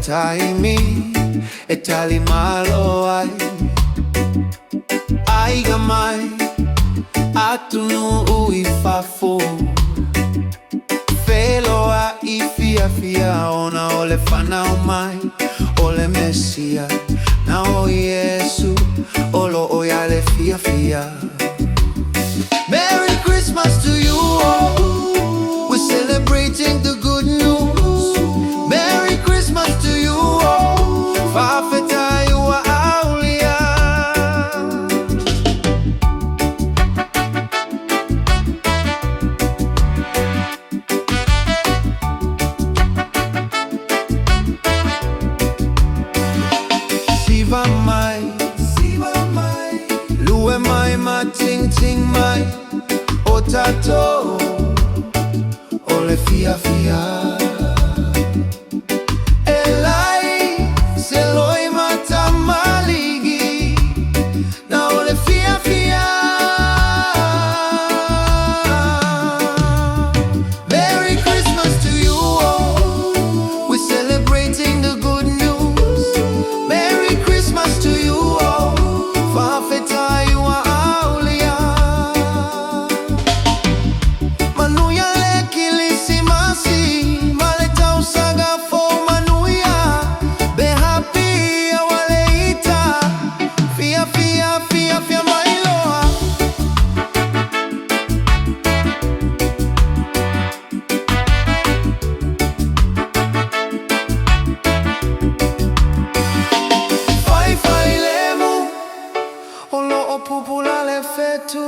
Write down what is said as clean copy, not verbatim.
taimi e tali malo ai gamai atunu uifafu felo a ifia fia ona ole fana mai ole mesia na o Yesu olo oyale fia fia. Merry Christmas to you all. We're celebrating the good news. Merry Christmas to you all. Fafeta you are aulia. Siva mai, lue mai ma ting ting mai. Otato, ole fia fia. Elai, seloi mata maligi, na ole fia fia. Merry Christmas to you all. We're celebrating the good news. Merry Christmas to you all. Fafeta you are aulia. Manuya le kilisimasi, maleta usaga fo manuya. Be happy awaleita, fia fia fia fia mailoa. Fai fai lemu, olo opupula le fetu.